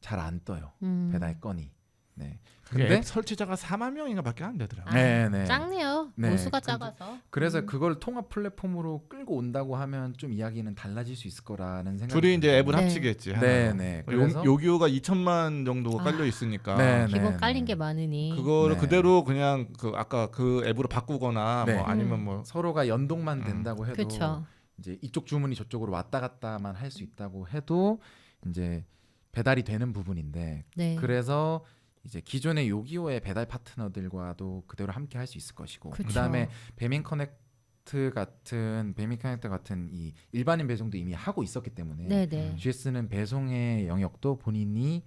잘 안 떠요. 배달 건이. 네. 근데 근데 앱 설치자가 4만 명인가밖에 안 되더라고요. 네. 작네요. 네. 모수가 근데- 작아서. 그래서 그걸 통합 플랫폼으로 끌고 온다고 하면 좀 이야기는 달라질 수 있을 거라는 생각이 둘이 이제 앱을 네. 합치겠지. 네네. 그래서 요기요가 2천만 정도가 깔려 있으니까 네. 기본 깔린 게 많으니. 그거를 네. 그대로 그냥 그 아까 그 앱으로 바꾸거나 네. 뭐 아니면 뭐 서로가 연동만 된다고 해도 그렇죠. 이제 이쪽 주문이 저쪽으로 왔다 갔다만 할 수 있다고 해도 이제 배달이 되는 부분인데 네. 그래서 이제 기존의 요기요의 배달 파트너들과도 그대로 함께 할 수 있을 것이고 그쵸. 그다음에 배민 커넥트 같은 이 일반인 배송도 이미 하고 있었기 때문에 네네. GS는 배송의 영역도 본인이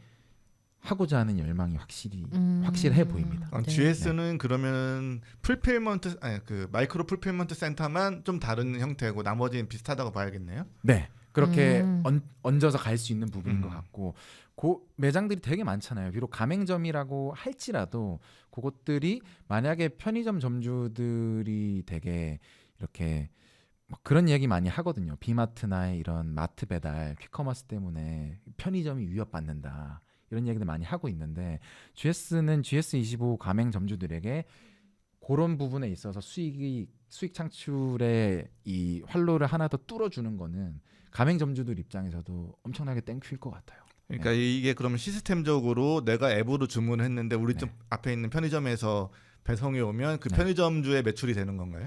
하고자 하는 열망이 확실해 보입니다. 네. GS는 그러면 풀필먼트 아니 그 마이크로 풀필먼트 센터만 좀 다른 형태고 나머지는 비슷하다고 봐야겠네요. 네. 그렇게 음. 얹어서 갈 수 있는 부분인 것 음. 같고 매장들이 되게 많잖아요. 비록 가맹점이라고 할지라도 그것들이 만약에 편의점 점주들이 되게 이렇게 막 그런 얘기 많이 하거든요. 비마트나 이런 마트 배달, 퀵커머스 때문에 편의점이 위협받는다. 이런 얘기들 많이 하고 있는데 GS는 GS25 가맹 점주들에게 그런 부분에 있어서 수익 창출의 이 활로를 하나 더 뚫어주는 거는 가맹점주들 입장에서도 엄청나게 땡큐일 것 같아요. 그러니까 이게 그러면 시스템적으로 내가 앱으로 주문을 했는데 우리 집 앞에 있는 편의점에서 배송이 오면 그 네. 편의점주의 매출이 되는 건가요?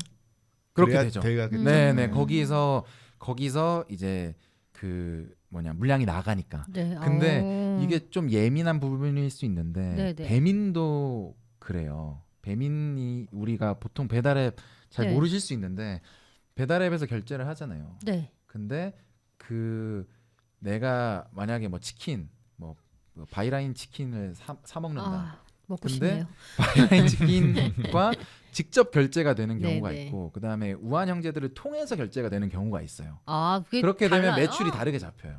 그렇게 그래야 되죠. 돼야겠죠. 네네 거기서 이제 그 물량이 나가니까. 네. 근데 이게 좀 예민한 부분일 수 있는데 네네. 배민도 그래요. 배민이 우리가 보통 배달앱 잘 네. 모르실 수 있는데 배달앱에서 결제를 하잖아요. 네. 근데 그 내가 만약에 뭐 치킨 뭐 바이라인 치킨을 사 먹는다. 먹고 근데 싶네요. 바이라인 치킨과 직접 결제가 되는 경우가 네네. 있고 그다음에 우한 형제들을 통해서 결제가 되는 경우가 있어요. 그게 그렇게 되면 달라요? 매출이 다르게 잡혀요.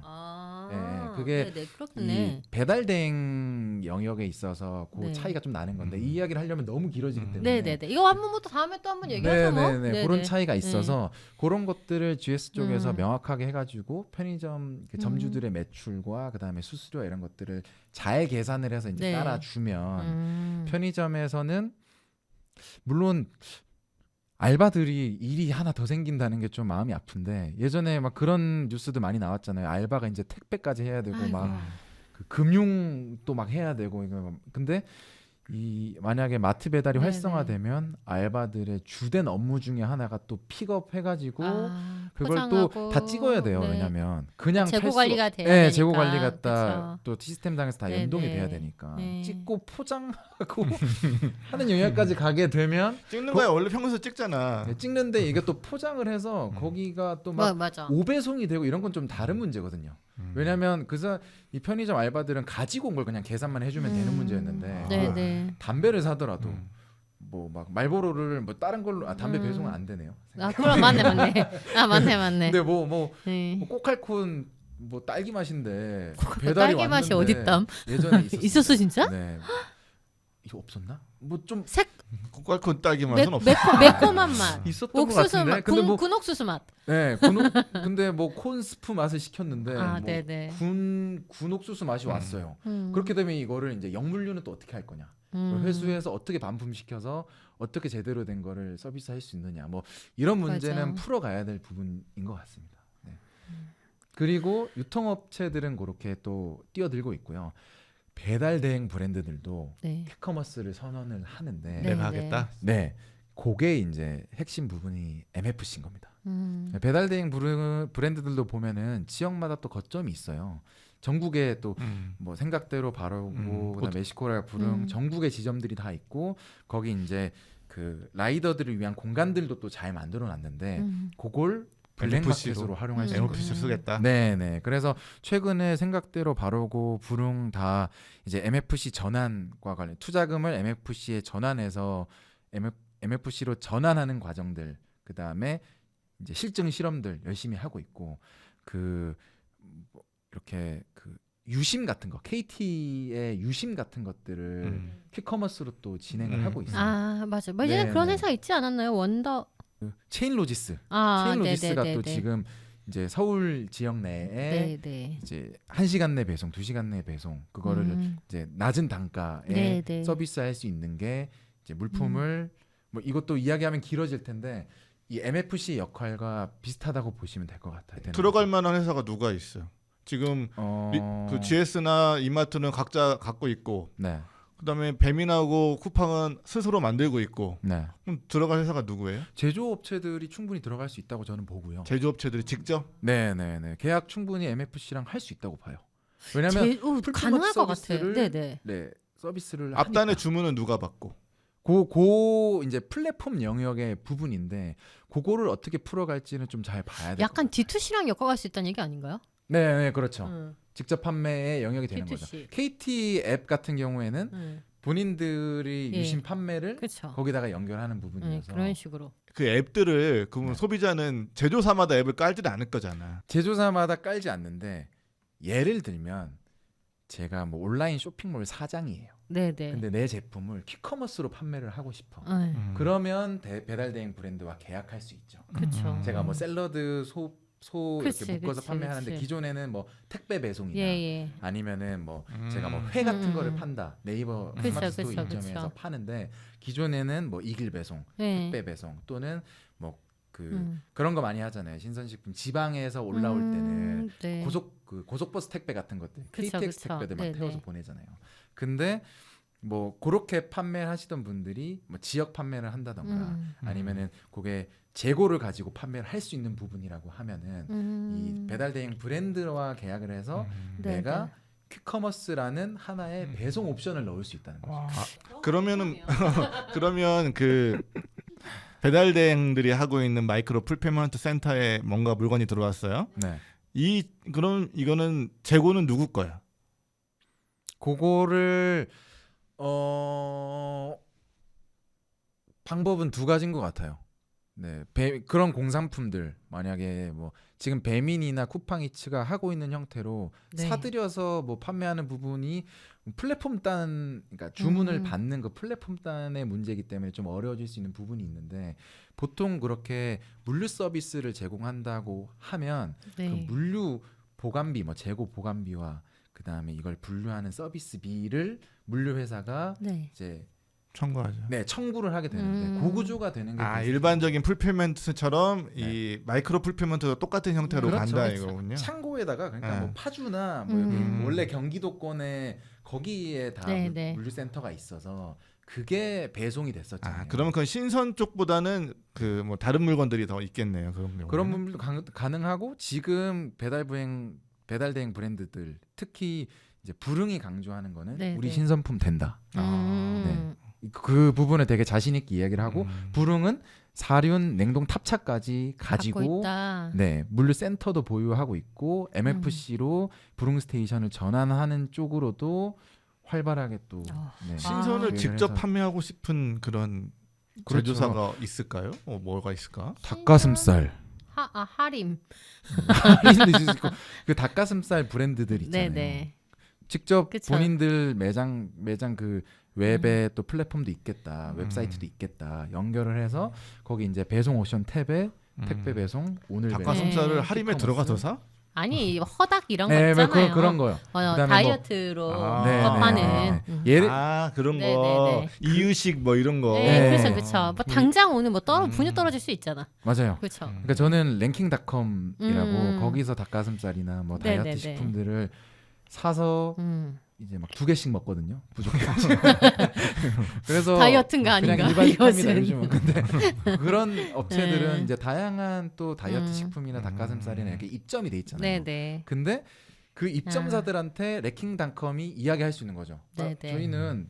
예, 그게 네네, 그렇겠네. 이 배달 대행 영역에 있어서 그 네. 차이가 좀 나는 건데 이 이야기를 하려면 너무 길어지기 때문에 네네네. 이거 한 번 또 다음에 또 한번 얘기하죠 뭐. 네네네 그런 차이가 있어서 그런 것들을 GS 쪽에서 음. 명확하게 해가지고 편의점 그 점주들의 매출과 그다음에 수수료 이런 것들을 잘 계산을 해서 이제 네. 깔아주면 편의점에서는 물론 알바들이 일이 하나 더 생긴다는 게 좀 마음이 아픈데 예전에 막 그런 뉴스도 많이 나왔잖아요. 알바가 이제 택배까지 해야 되고 아이고. 막 그 금융도 막 해야 되고 이거 근데 이 만약에 마트 배달이 네네. 활성화되면 알바들의 주된 업무 중에 하나가 또 픽업해가지고 그걸 또 포장하고. 다 찍어야 돼요. 네. 왜냐면 그냥 재고 탈 수- 관리가 돼야 네, 되니까. 재고 관리가 다 그쵸. 또 시스템상에서 다 네네. 연동이 돼야 되니까 네. 찍고 포장하고 하는 영역까지 가게 되면 찍는 거야 원래 평소에 찍잖아. 네, 찍는데 이게 또 포장을 해서 거기가 또 막 맞아. 오배송이 되고 이런 건 좀 다른 문제거든요. 왜냐하면 이 편의점 알바들은 가지고 온 걸 그냥 계산만 해주면 되는 문제였는데 네네. 담배를 사더라도 뭐 막 말보로를 뭐 다른 걸로 담배 배송은 안 되네요. 그럼 맞네. 맞네. 근데 뭐 네. 꼬칼콘 뭐 딸기 맛인데 배달이 딸기 맛이 왔는데 어딨담? 예전에 있었어요. 있었어 진짜? 네. 이거 없었나? 뭐좀 꼴콘 딸기 맛은 없어. 매콤한 맛. 있었던 것 옥수수 같은데. 맛. 근데 뭐 군옥수수 맛. 네, 근데 뭐 콘스프 맛을 시켰는데 뭐 네네. 군옥수수 맛이 왔어요. 음. 그렇게 되면 이거를 이제 역물류는 또 어떻게 할 거냐? 회수해서 어떻게 반품시켜서 어떻게 제대로 된 거를 서비스할 수 있느냐? 뭐 이런 문제는 맞아. 풀어가야 될 부분인 것 같습니다. 네. 그리고 유통업체들은 그렇게 또 뛰어들고 있고요. 배달 대행 브랜드들도 네. 퀵커머스를 선언을 하는데 네. 내가 하겠다. 네. 그게 이제 핵심 부분이 MFC인 겁니다. 음. 배달 대행 브랜드들도 보면은 지역마다 또 거점이 있어요. 전국에 또 뭐 생각대로 바르고 그다음 메시코라 부릉 전국의 지점들이 다 있고 거기 이제 그 라이더들을 위한 공간들도 또 잘 만들어 놨는데 그걸 블랙마켓으로 활용할 수 있는 MFC를 쓰겠다. 네네. 그래서 최근에 생각대로 바르고 부릉 다 이제 MFC 전환과 관련 투자금을 MFC에 전환해서 MFC로 전환하는 과정들 그 다음에 이제 실증 실험들 열심히 하고 있고 뭐 이렇게 그 유심 같은 거 KT의 유심 같은 것들을 퀵커머스로 또 진행을 하고 있어요. 맞아. 뭐 예전에 네, 그런 네. 회사 있지 않았나요? 원더. 그 체인로지스 체인로지스가 또 지금 이제 서울 지역 내에 네네. 이제 1시간 내 배송, 2시간 내 배송 그거를 이제 낮은 단가에 네네. 서비스할 수 있는 게 이제 물품을 뭐 이것도 이야기하면 길어질 텐데 이 MFC 역할과 비슷하다고 보시면 될 것 같아요. 들어갈 만한 회사가 누가 있어? 지금 그 GS나 이마트는 각자 갖고 있고, 네. 그다음에 배민하고 쿠팡은 스스로 만들고 있고. 네. 그럼 들어갈 회사가 누구예요? 제조업체들이 충분히 들어갈 수 있다고 저는 보고요. 제조업체들이 직접? 네네네. 계약 충분히 MFC랑 할 수 있다고 봐요. 왜냐하면 가능할 것 같아요. 서비스를 네네. 네 서비스를 앞단의 하니까. 주문은 누가 받고? 고 이제 플랫폼 영역의 부분인데 그거를 어떻게 풀어갈지는 좀 잘 봐야 돼요. 약간 D2C랑 엮어갈 수 있다는 얘기 아닌가요? 네, 그렇죠. 직접 판매의 영역이 되는 D2C. 거죠. KT 앱 같은 경우에는 본인들이 예. 유심 판매를 그렇죠. 거기다가 연결하는 부분이어서 그런 식으로. 그 앱들을 그러면 소비자는 제조사마다 앱을 깔지는 않을 거잖아. 제조사마다 깔지 않는데 예를 들면 제가 뭐 온라인 쇼핑몰 사장이에요. 네네. 근데 내 제품을 퀵커머스로 판매를 하고 싶어. 그러면 그러면 배달 대행 브랜드와 계약할 수 있죠. 그렇죠. 제가 뭐 샐러드 소 그치, 이렇게 묶어서 그치, 판매하는데 그치. 기존에는 뭐 택배 배송이나 예. 아니면은 뭐 제가 뭐 회 같은 거를 판다 네이버 그쵸, 스마트스토어 그쵸, 인점에서 그쵸. 파는데 기존에는 뭐 이길 배송, 네. 택배 배송 또는 뭐 그런 거 많이 하잖아요. 신선식품 지방에서 올라올 때는 네. 고속버스 택배 같은 것들 그쵸, KTX 그쵸. 택배들 막 네네. 태워서 보내잖아요. 근데 뭐 그렇게 판매하시던 분들이 뭐 지역 판매를 한다던가 아니면은 그게 재고를 가지고 판매를 할 수 있는 부분이라고 하면은 이 배달 대행 브랜드와 계약을 해서 내가 퀵커머스라는 하나의 배송 옵션을 넣을 수 있다는 거죠. 그러면은 그러면 그 배달 대행들이 하고 있는 마이크로 풀페먼트 센터에 뭔가 물건이 들어왔어요. 네. 그럼 이거는 재고는 누구 거야? 그거를 방법은 두 가지인 것 같아요. 네, 그런 공산품들 만약에 뭐 지금 배민이나 쿠팡이츠가 하고 있는 형태로 네. 사들여서 뭐 판매하는 부분이 플랫폼 단, 그러니까 주문을 받는 그 플랫폼 단의 문제이기 때문에 좀 어려워질 수 있는 부분이 있는데 보통 그렇게 물류 서비스를 제공한다고 하면 네. 그 물류 보관비, 뭐 재고 보관비와 그 다음에 이걸 분류하는 서비스비를 물류 회사가 네. 이제 청구하죠. 네 청구를 하게 되는데 그 구조가 되는 게 됐을 일반적인 풀필먼트처럼 네. 이 마이크로 풀필먼트도 똑같은 형태로 그렇죠. 간다 이거군요. 창고에다가 그러니까 네. 뭐 파주나 뭐 여기 음. 원래 경기도권에 거기에 다 네, 네. 물류센터가 있어서 그게 배송이 됐었잖아요. 그러면 그 신선 쪽보다는 그 뭐 다른 물건들이 더 있겠네요. 그런 부분도 가능하고 지금 배달 대행 브랜드들 특히 이제 불응이 강조하는 거는 네, 우리 네. 신선품 된다. 음. 그 부분에 되게 자신 있게 이야기를 하고 음. 불응은 사륜 냉동 탑차까지 갖고 가지고 있다. 네 물류 센터도 보유하고 있고 MFC로 불응 스테이션을 전환하는 쪽으로도 활발하게 또 네. 신선을 아. 직접 해서- 판매하고 싶은 그런 그렇죠. 제조사가 있을까요? 뭐가 있을까? 닭가슴살 하림. 할인도 있을 수 있고 그 닭가슴살 브랜드들 있잖아요. 네네. 직접 그쵸. 본인들 매장 그 웹에 또 플랫폼도 있겠다, 웹사이트도 있겠다 연결을 해서 거기 이제 배송 옵션 탭에 택배 배송 오늘 배송 닭가슴살을 네. 할인에 킥커머스. 들어가서 사? 아니 허닥 이런 거 네, 있잖아요. 그런 거요. 그다음에 다이어트로 뭐- 네, 더 네, 파는. 네. 음. 예를 그런 네, 거 네, 이유식 뭐 이런 거. 네, 네. 그렇죠. 뭐 당장 오늘 뭐 분유 떨어질 수 있잖아. 맞아요. 그렇죠. 그러니까 저는 랭킹닷컴이라고 음. 거기서 닭가슴살이나 뭐 네, 다이어트 네, 네. 식품들을 사서 이제 막 2개씩 먹거든요. 부족해. 그래서 다이어트인가 아닌가? 그냥 일반식합니다 이것은. 요즘은. 근데 그런 업체들은 네. 이제 다양한 또 다이어트 음. 식품이나 닭가슴살이나 이렇게 입점이 돼 있잖아요. 네네. 근데 그 입점사들한테 랭킹닷컴이 이야기할 수 있는 거죠. 네, 네. 저희는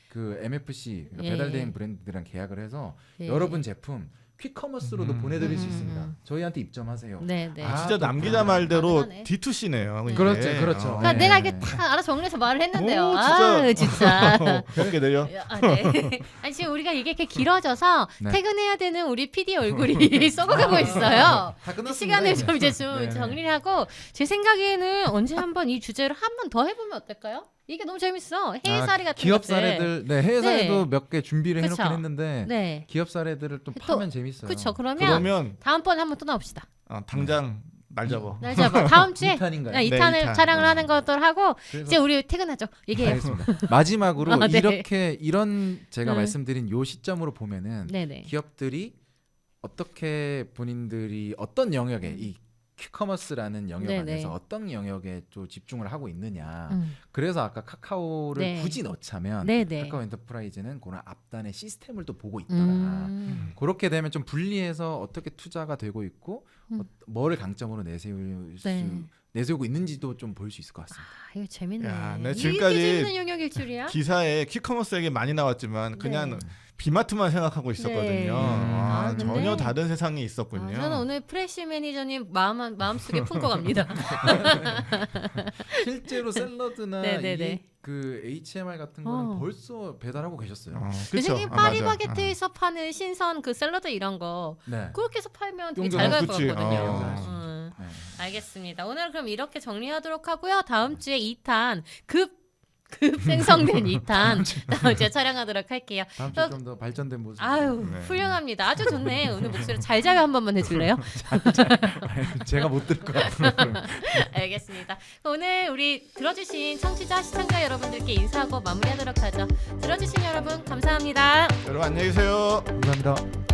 그 MFC 그러니까 예, 배달 예. 대행 브랜드들이랑 계약을 해서 예. 여러분 제품 퀵커머스로도 보내드릴 수 음. 있습니다. 저희한테 입점하세요. 네네. 아, 진짜 또 남 기자 말대로 가능하네. D2C네요. 그렇죠, 그렇죠. 그러니까 네. 내가 이게 다 알아서 정리해서 말을 했는데요. 오, 아, 진짜. 그렇게 내려. 아, 네. 아니 지금 우리가 이게 이렇게 길어져서 네. 퇴근해야 되는 우리 PD 얼굴이 썩어가고 있어요. 다 끝났습니다. 시간을 이제. 좀 이제 좀 네. 정리를 하고 제 생각에는 언제 한번 이 주제를 한 번 더 해보면 어떨까요? 이게 너무 재밌어. 해외 사례 같은 기업 것들. 사례들, 네 해외 사례도 네. 몇 개 준비를 그쵸. 해놓긴 했는데 네. 기업 사례들을 좀 또- 파면 재밌어요. 그렇죠. 그러면 다음번에 한번 또 나옵시다. 당장 날 잡아. 날 잡아. 다음 주에 2탄인가요? 네, 네, 2탄을 2탄. 촬영을 하는 것들 하고 그래서 이제 우리 퇴근하죠. 얘기해요. 알겠습니다. 마지막으로 아, 네. 이렇게 이런 제가 음. 말씀드린 요 시점으로 보면은 네네. 기업들이 어떻게 본인들이 어떤 영역에 이 퀵커머스라는 영역 네네. 안에서 어떤 영역에 좀 집중을 하고 있느냐. 음. 그래서 아까 카카오를 네. 굳이 넣자면 네네. 카카오 엔터프라이즈는 그런 앞단의 시스템을 또 보고 있더라. 그렇게 되면 좀 분리해서 어떻게 투자가 되고 있고 뭐를 강점으로 내세우고 있는지도 좀 볼 수 있을 것 같습니다. 아, 이거 재밌네. 야, 나 이게 지금까지 재밌는 영역일 줄이야? 기사에 퀵커머스 얘기 많이 나왔지만 그냥 네. 비마트만 생각하고 있었거든요. 네. 아, 근데- 전혀 다른 세상이 있었군요. 저는 오늘 프레시 매니저님 마음속에 품고 갑니다. 실제로 샐러드나 네네네. 그 HMR 같은 거는 어. 벌써 배달하고 계셨어요. 그쵸? 요새 아, 파리바게트에서 파는 신선 그 샐러드 이런 거 네. 그렇게 해서 팔면 되게 용접. 잘 갈 것 그치. 같거든요. 네. 알겠습니다. 오늘 그럼 이렇게 정리하도록 하고요. 다음 주에 2탄 급 생성된 2탄 다음 주에 촬영하도록 할게요. 다음 주에 좀 더 발전된 모습. 아유 네. 훌륭합니다. 아주 좋네. 오늘 목소리 잘 자요 한 번만 해줄래요? 제가 못 들을 것 같아요. 알겠습니다. 오늘 우리 들어주신 청취자 시청자 여러분들께 인사하고 마무리하도록 하죠. 들어주신 여러분 감사합니다. 여러분 안녕히 계세요. 감사합니다.